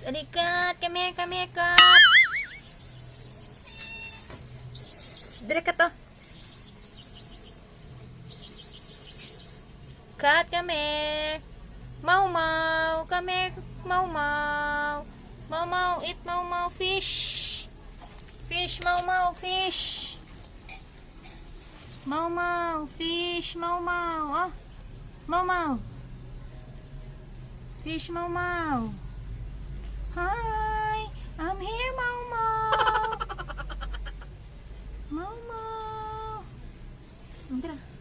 Alikat, come here, kat. Dire ka to. Kat, come here. Mau mau, come here. Mau mau. Mau mau, eat mau mau fish. Fish, mau mau, fish. Mau mau, fish, mau mau. Oh, mau mau. Fish, mau mau. Hi, I'm here, mau mau. Mau mau. Tara.